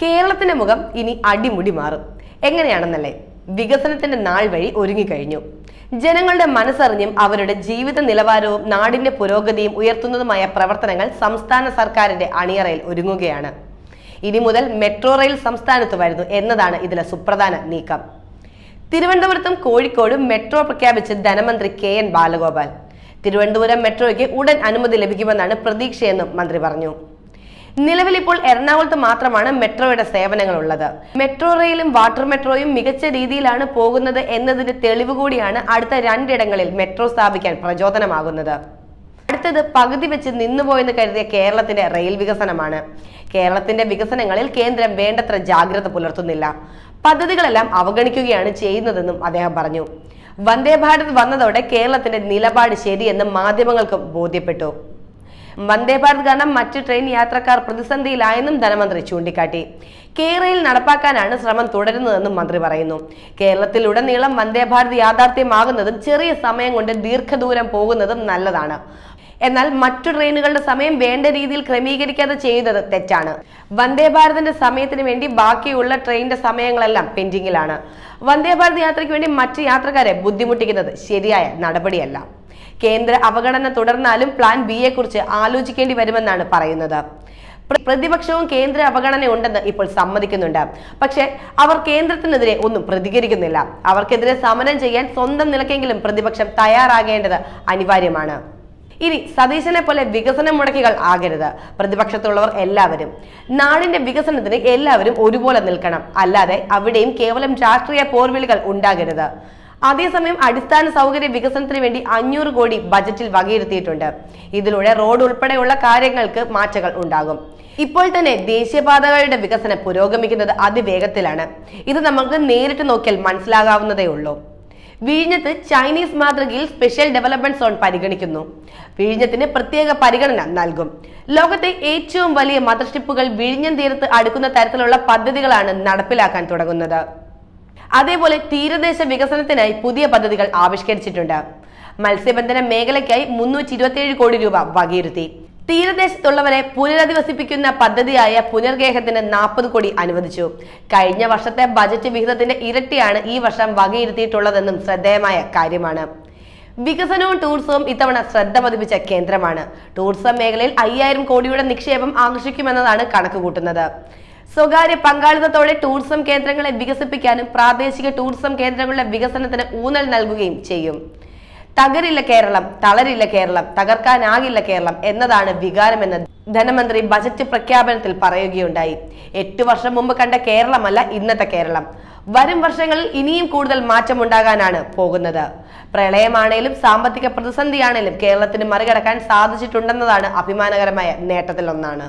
കേരളത്തിന്റെ മുഖം ഇനി അടിമുടി മാറും. എങ്ങനെയാണെന്നല്ലേ? വികസനത്തിന്റെ നാൾ വഴി ഒരുങ്ങിക്കഴിഞ്ഞു. ജനങ്ങളുടെ മനസ്സറിഞ്ഞും അവരുടെ ജീവിത നിലവാരവും നാടിന്റെ പുരോഗതിയും ഉയർത്തുന്നതുമായ പ്രവർത്തനങ്ങൾ സംസ്ഥാന സർക്കാരിന്റെ അണിയറയിൽ ഒരുങ്ങുകയാണ്. ഇനി മുതൽ മെട്രോ റെയിൽ സംസ്ഥാനത്ത് വരുന്നു എന്നതാണ് ഇതിലെ സുപ്രധാന നീക്കം. തിരുവനന്തപുരത്തും കോഴിക്കോടും മെട്രോ പ്രഖ്യാപിച്ച് ധനമന്ത്രി KN ബാലഗോപാൽ. തിരുവനന്തപുരം മെട്രോയ്ക്ക് ഉടൻ അനുമതി ലഭിക്കുമെന്നാണ് പ്രതീക്ഷയെന്നും മന്ത്രി പറഞ്ഞു. നിലവിൽ ഇപ്പോൾ എറണാകുളത്ത് മാത്രമാണ് മെട്രോയുടെ സേവനങ്ങൾ ഉള്ളത്. മെട്രോ റെയിലും വാട്ടർ മെട്രോയും മികച്ച രീതിയിലാണ് പോകുന്നത് എന്നതിന്റെ തെളിവ് കൂടിയാണ് അടുത്ത 2 ഇടങ്ങളിൽ മെട്രോ സ്ഥാപിക്കാൻ പ്രചോദനമാകുന്നത്. അടുത്തത് പകുതി വെച്ച് നിന്നുപോയെന്ന് കരുതിയ കേരളത്തിന്റെ റെയിൽ വികസനമാണ്. കേരളത്തിന്റെ വികസനങ്ങളിൽ കേന്ദ്രം വേണ്ടത്ര ജാഗ്രത പുലർത്തുന്നില്ല, പദ്ധതികളെല്ലാം അവഗണിക്കുകയാണ് ചെയ്യുന്നതെന്നും അദ്ദേഹം പറഞ്ഞു. വന്ദേ ഭാരത് വന്നതോടെ കേരളത്തിന്റെ നിലപാട് ശരിയെന്ന് മാധ്യമങ്ങൾക്കും ബോധ്യപ്പെട്ടു. വന്ദേ ഭാരത് കാരണം മറ്റ് ട്രെയിൻ യാത്രക്കാർ പ്രതിസന്ധിയിലായെന്നും ധനമന്ത്രി ചൂണ്ടിക്കാട്ടി. കേരളയിൽ നടപ്പാക്കാനാണ് ശ്രമം തുടരുന്നതെന്നും മന്ത്രി പറയുന്നു. കേരളത്തിലുടനീളം വന്ദേ ഭാരത് യാഥാർത്ഥ്യമാകുന്നതും ചെറിയ സമയം കൊണ്ട് ദീർഘദൂരം പോകുന്നതും നല്ലതാണ്. എന്നാൽ മറ്റു ട്രെയിനുകളുടെ സമയം വേണ്ട രീതിയിൽ ക്രമീകരിക്കാതെ ചെയ്യുന്നത് തെറ്റാണ്. വന്ദേ ഭാരതിന്റെ സമയത്തിന് വേണ്ടി ബാക്കിയുള്ള ട്രെയിനിന്റെ സമയങ്ങളെല്ലാം പെൻഡിങ്ങിലാണ്. വന്ദേ ഭാരത് യാത്രയ്ക്ക് വേണ്ടി മറ്റു യാത്രക്കാരെ ബുദ്ധിമുട്ടിക്കുന്നത് ശരിയായ നടപടിയല്ല. കേന്ദ്ര അവഗണന തുടർന്നാലും പ്ലാൻ B യെ കുറിച്ച് ആലോചിക്കേണ്ടി വരുമെന്നാണ് പറയുന്നത്. പ്രതിപക്ഷവും കേന്ദ്ര അവഗണന ഉണ്ടെന്ന് ഇപ്പോൾ സമ്മതിക്കുന്നുണ്ട്. പക്ഷെ അവർ കേന്ദ്രത്തിനെതിരെ ഒന്നും പ്രതികരിക്കുന്നില്ല. അവർക്കെതിരെ സമരം ചെയ്യാൻ സ്വന്തം നിലക്കെങ്കിലും പ്രതിപക്ഷം തയ്യാറാകേണ്ടത് അനിവാര്യമാണ്. ഇനി സതീശനെ പോലെ വികസന മുടക്കികൾ ആകരുത്. പ്രതിപക്ഷത്തുള്ളവർ എല്ലാവരും നാടിന്റെ വികസനത്തിന് എല്ലാവരും ഒരുപോലെ നിൽക്കണം. അല്ലാതെ അവിടെയും കേവലം രാഷ്ട്രീയ പോർവിളികൾ ഉണ്ടാകരുത്. അതേസമയം അടിസ്ഥാന സൗകര്യ വികസനത്തിന് വേണ്ടി 500 കോടി ബജറ്റിൽ വകയിരുത്തിയിട്ടുണ്ട്. ഇതിലൂടെ റോഡ് ഉൾപ്പെടെയുള്ള കാര്യങ്ങൾക്ക് മാറ്റങ്ങൾ ഉണ്ടാകും. ഇപ്പോൾ തന്നെ ദേശീയപാതകളുടെ വികസനം പുരോഗമിക്കുന്നത് അതിവേഗത്തിലാണ്. ഇത് നമുക്ക് നേരിട്ട് നോക്കിയാൽ മനസ്സിലാകാവുന്നതേ ഉള്ളൂ. വിഴിഞ്ഞത്ത് ചൈനീസ് മാതൃകയിൽ സ്പെഷ്യൽ ഡെവലപ്മെന്റ് സോൺ പരിഗണിക്കുന്നു. വിഴിഞ്ഞത്തിന് പ്രത്യേക പരിഗണന നൽകും. ലോകത്തെ ഏറ്റവും വലിയ മദർഷിപ്പുകൾ വിഴിഞ്ഞം തീരത്ത് അടുക്കുന്ന തരത്തിലുള്ള പദ്ധതികളാണ് നടപ്പിലാക്കാൻ തുടങ്ങുന്നത്. അതേപോലെ തീരദേശ വികസനത്തിനായി പുതിയ പദ്ധതികൾ ആവിഷ്കരിച്ചിട്ടുണ്ട്. മത്സ്യബന്ധന മേഖലയ്ക്കായി 327 കോടി രൂപ വകയിരുത്തി. തീരദേശത്തുള്ളവരെ പുനരധിവസിപ്പിക്കുന്ന പദ്ധതിയായ പുനർഗേഹത്തിന് 40 കോടി അനുവദിച്ചു. കഴിഞ്ഞ വർഷത്തെ ബജറ്റ് വിഹിതത്തിന്റെ ഇരട്ടിയാണ് ഈ വർഷം വകയിരുത്തിയിട്ടുള്ളതെന്നും ശ്രദ്ധേയമായ കാര്യമാണ്. വികസനവും ടൂറിസവും ഇത്തവണ ശ്രദ്ധ പതിപ്പിച്ച കേന്ദ്രമാണ്. ടൂറിസം മേഖലയിൽ 5000 കോടിയുടെ നിക്ഷേപം ആകർഷിക്കുമെന്നതാണ് കണക്ക് കൂട്ടുന്നത്. സ്വകാര്യ പങ്കാളിത്തത്തോടെ ടൂറിസം കേന്ദ്രങ്ങളെ വികസിപ്പിക്കാനും പ്രാദേശിക ടൂറിസം കേന്ദ്രങ്ങളുടെ വികസനത്തിന് ഊന്നൽ നൽകുകയും ചെയ്യും. തകരില്ല കേരളം, തളരില്ല കേരളം, തകർക്കാനാകില്ല കേരളം എന്നതാണ് വികാരമെന്ന് ധനമന്ത്രി ബജറ്റ് പ്രഖ്യാപനത്തിൽ പറയുകയുണ്ടായി. 8 വർഷം മുമ്പ് കണ്ട കേരളമല്ല ഇന്നത്തെ കേരളം. വരും വർഷങ്ങളിൽ ഇനിയും കൂടുതൽ മാറ്റമുണ്ടാകാനാണ് പോകുന്നത്. പ്രളയമാണേലും സാമ്പത്തിക പ്രതിസന്ധിയാണേലും കേരളത്തിന് മറികടക്കാൻ സാധിച്ചിട്ടുണ്ടെന്നതാണ് അഭിമാനകരമായ നേട്ടത്തിലൊന്നാണ്.